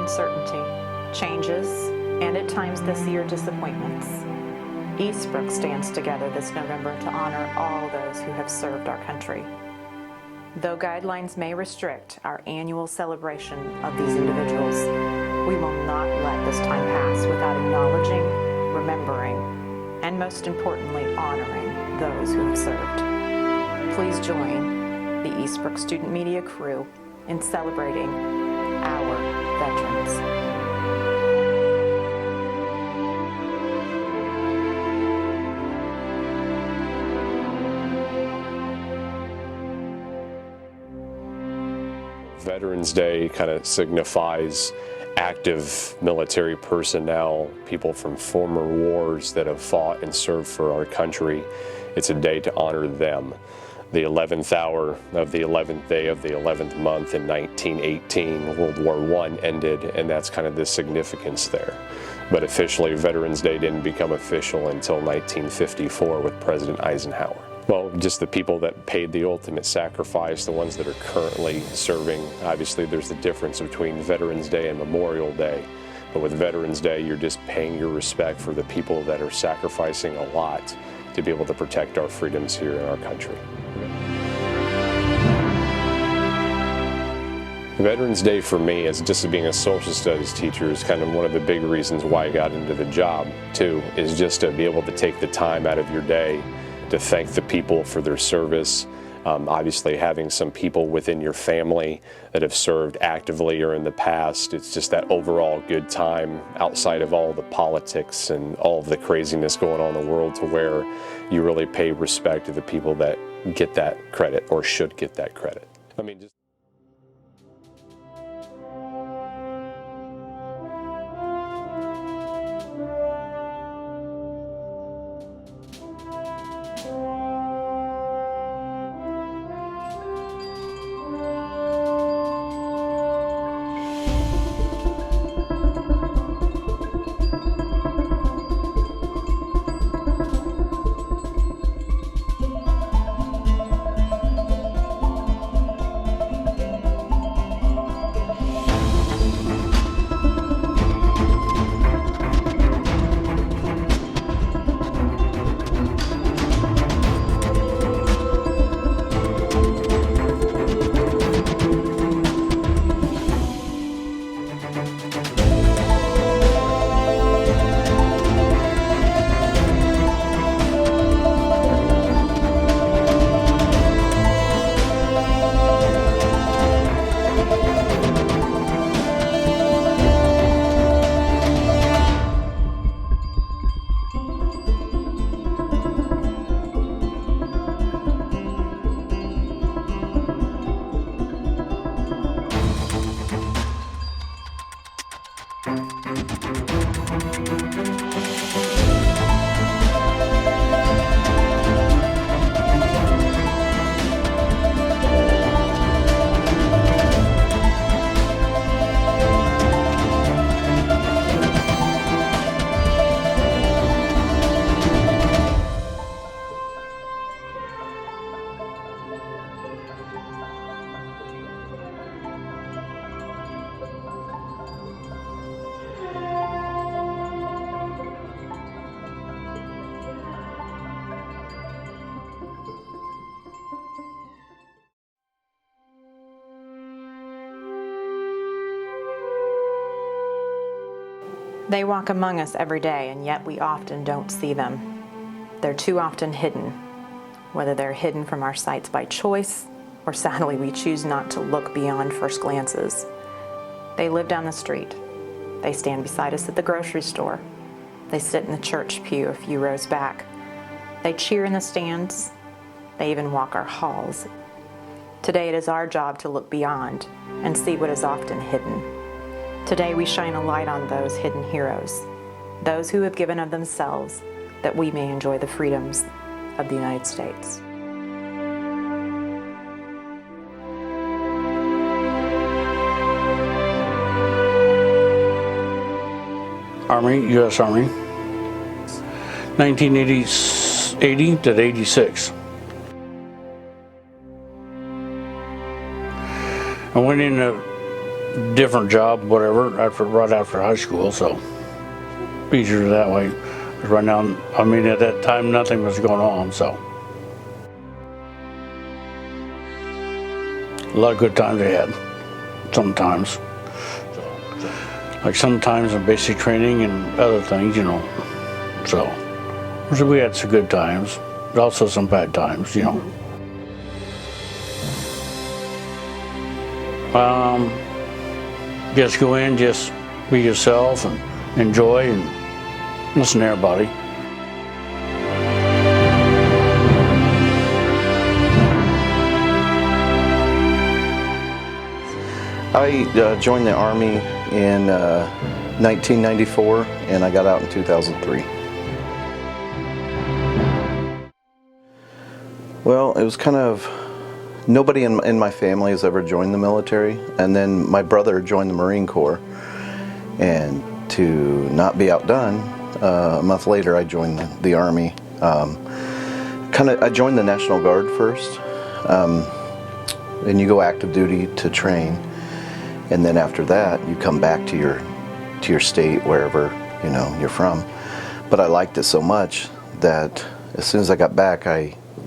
uncertainty, changes, and at times this year disappointments, Eastbrook stands together this November to honor all those who have served our country. Though guidelines may restrict our annual celebration of these individuals, we will not let this time pass without acknowledging, remembering, and most importantly, honoring those who have served. Please join the Eastbrook Student Media crew in celebrating our veterans. Veterans Day kind of signifies active military personnel, people from former wars that have fought and served for our country. It's a day to honor them. The 11th hour of the 11th day of the 11th month in 1918, World War I ended, and that's kind of the significance there. But officially, Veterans Day didn't become official until 1954 with President Eisenhower. Well, just the people that paid the ultimate sacrifice, the ones that are currently serving. Obviously, there's the difference between Veterans Day and Memorial Day. But with Veterans Day, you're just paying your respect for the people that are sacrificing a lot to be able to protect our freedoms here in our country. Veterans Day for me, as just being a social studies teacher, is kind of one of the big reasons why I got into the job, too, is just to be able to take the time out of your day to thank the people for their service. Obviously, having some people within your family that have served actively or in the past, it's just that overall good time outside of all the politics and all of the craziness going on in the world, to where you really pay respect to the people that get that credit or should get that credit. I mean, just They walk among us every day, and yet we often don't see them. They're too often hidden, whether they're hidden from our sights by choice, or sadly we choose not to look beyond first glances. They live down the street. They stand beside us at the grocery store. They sit in the church pew a few rows back. They cheer in the stands. They even walk our halls. Today it is our job to look beyond and see what is often hidden. Today we shine a light on those hidden heroes, those who have given of themselves that we may enjoy the freedoms of the United States. Army, U.S. Army, 1980 to 86. I went in different job, whatever, right after high school, so easier that way. Right now, I mean, at that time, nothing was going on, so. A lot of good times they had, sometimes. Like sometimes in basic training and other things, you know. So we had some good times, but also some bad times, you know. Just go in, just be yourself and enjoy and listen to everybody. I joined the Army in 1994 and I got out in 2003. Well, it was kind of, nobody in my family has ever joined the military, and then my brother joined the Marine Corps, and to not be outdone, a month later I joined the Army. I joined the National Guard first, and you go active duty to train, and then after that you come back to your state, wherever you're from. But I liked it so much that as soon as I got back,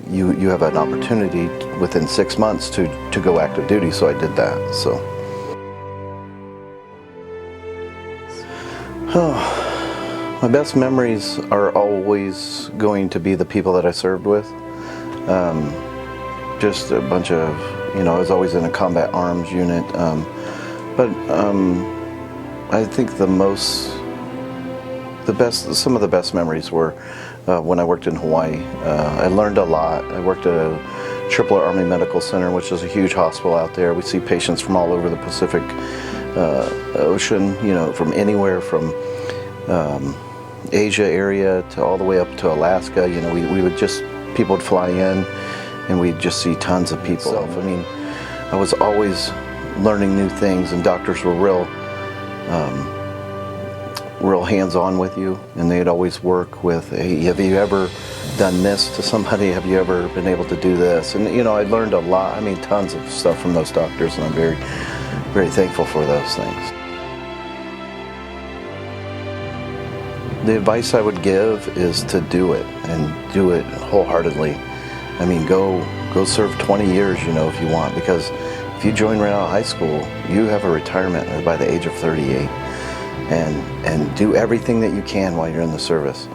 you have an opportunity within 6 months to go active duty, so I did that. So my best memories are always going to be the people that I served with. Just a bunch of, I was always in a combat arms unit, but I think some of the best memories were when I worked in Hawaii. I learned a lot. I worked at a Tripler Army Medical Center, which is a huge hospital out there. We see patients from all over the Pacific Ocean, from anywhere from Asia area to all the way up to Alaska. People would fly in and we'd just see tons of people. I mean, I was always learning new things, and doctors were real hands-on with you, and they'd always work with, hey, have you ever done this to somebody? Have you ever been able to do this? And I learned a lot, tons of stuff from those doctors, and I'm very, very thankful for those things. The advice I would give is to do it, and do it wholeheartedly. Go serve 20 years, if you want, because if you join right out of high school, you have a retirement by the age of 38. And do everything that you can while you're in the service.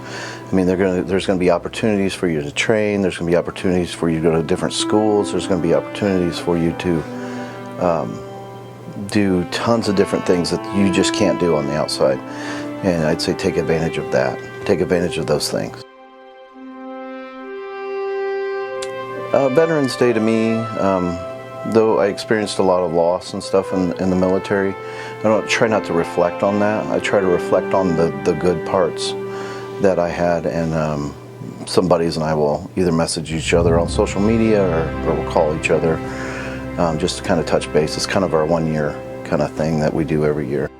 There's going to be opportunities for you to train. There's going to be opportunities for you to go to different schools. There's going to be opportunities for you to do tons of different things that you just can't do on the outside. And I'd say take advantage of that. Take advantage of those things. Veterans Day to me, though I experienced a lot of loss and stuff in the military, I don't try not to reflect on that. I try to reflect on the good parts that I had, and some buddies and I will either message each other on social media or we'll call each other just to kind of touch base. It's kind of our 1 year kind of thing that we do every year.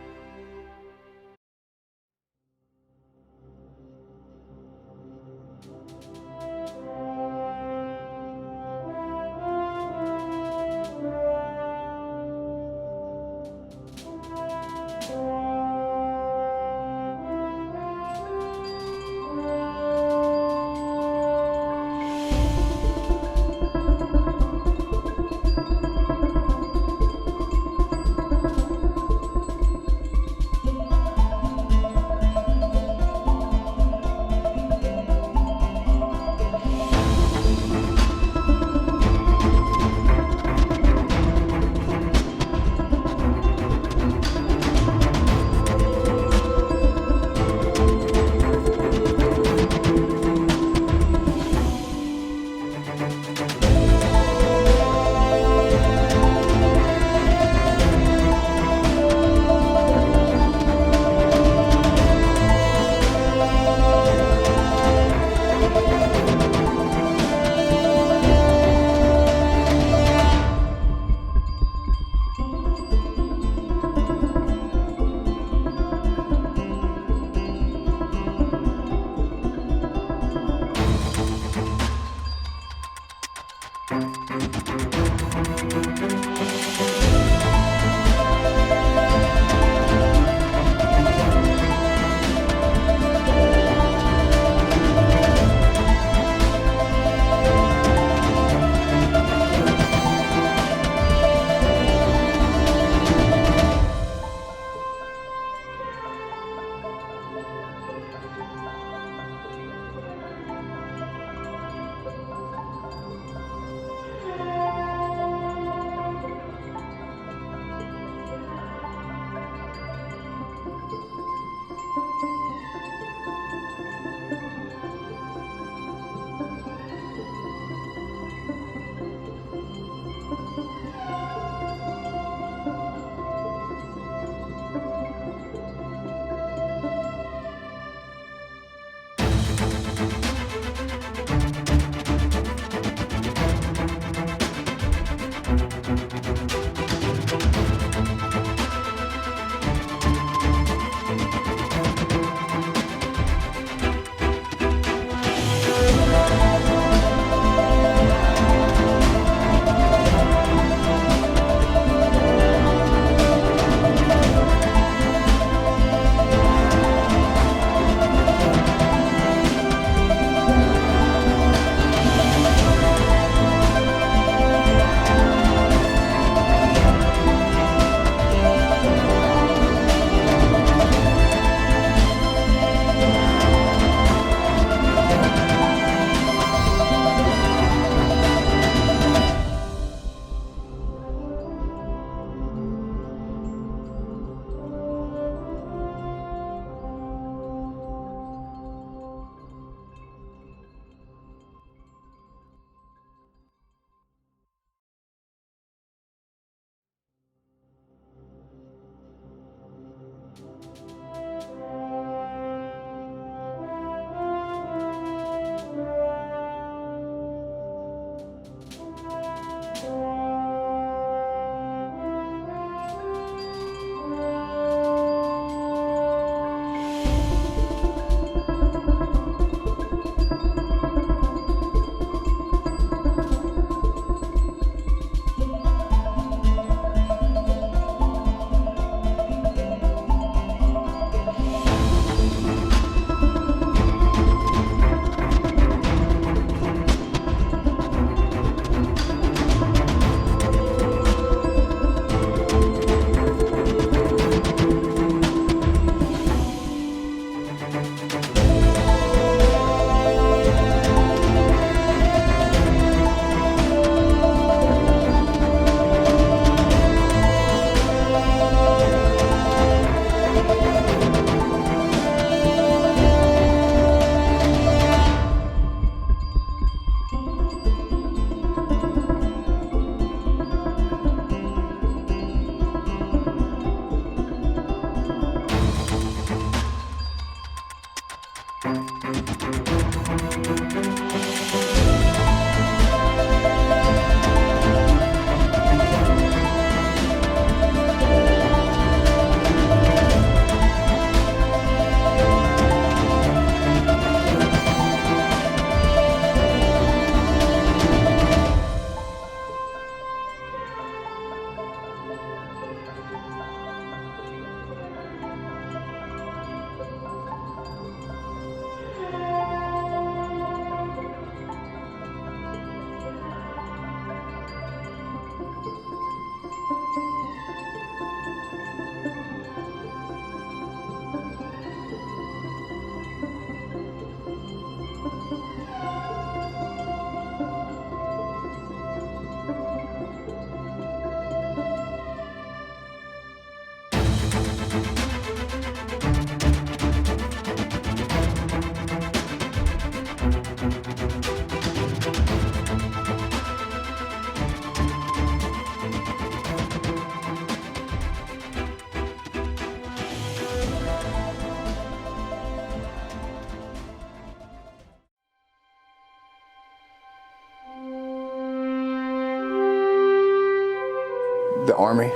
the Army.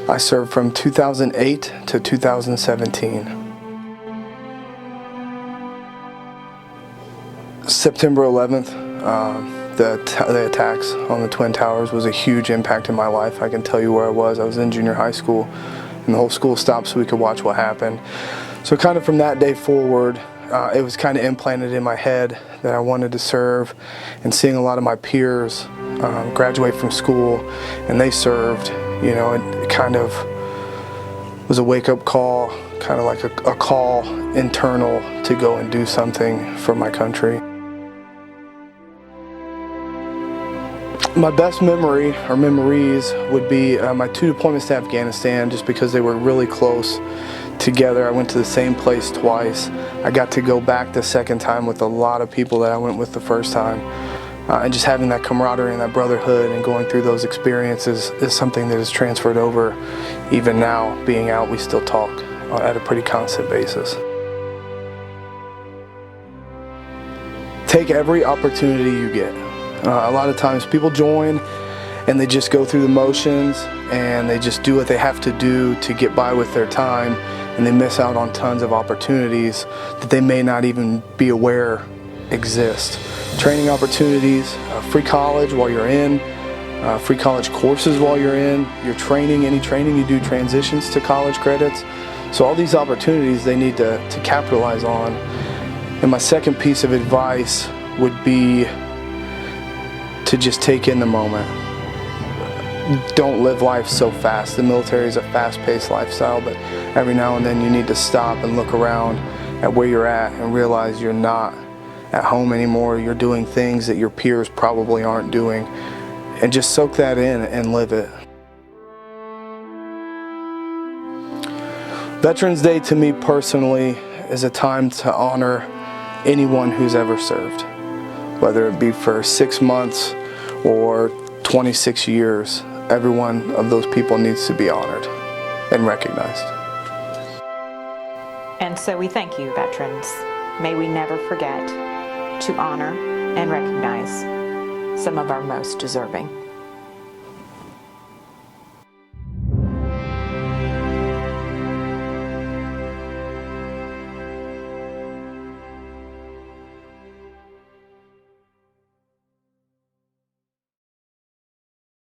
I served from 2008 to 2017. September 11th, the attacks on the Twin Towers was a huge impact in my life. I can tell you where I was. I was in junior high school, and the whole school stopped so we could watch what happened. So kind of from that day forward, it was kind of implanted in my head that I wanted to serve, and seeing a lot of my peers graduate from school and they served, you know, it kind of was a wake-up call, kind of like a call internal to go and do something for my country. My best memory or memories would be my 2 deployments to Afghanistan, just because they were really close together. I went to the same place twice. I got to go back the second time with a lot of people that I went with the first time. And just having that camaraderie and that brotherhood and going through those experiences is something that has transferred over. Even now, being out, we still talk at a pretty constant basis. Take every opportunity you get. A lot of times people join and they just go through the motions and they just do what they have to do to get by with their time, and they miss out on tons of opportunities that they may not even be aware exist. Training opportunities, free college while you're in, free college courses while you're in, your training, any training you do transitions to college credits. So all these opportunities they need to capitalize on. And my second piece of advice would be to just take in the moment. Don't live life so fast. The military is a fast-paced lifestyle, but every now and then you need to stop and look around at where you're at and realize you're not at home anymore. You're doing things that your peers probably aren't doing, and just soak that in and live it. Veterans Day to me personally is a time to honor anyone who's ever served, whether it be for 6 months or 26 years. Every one of those people needs to be honored and recognized. And so we thank you, veterans. May we never forget to honor and recognize some of our most deserving.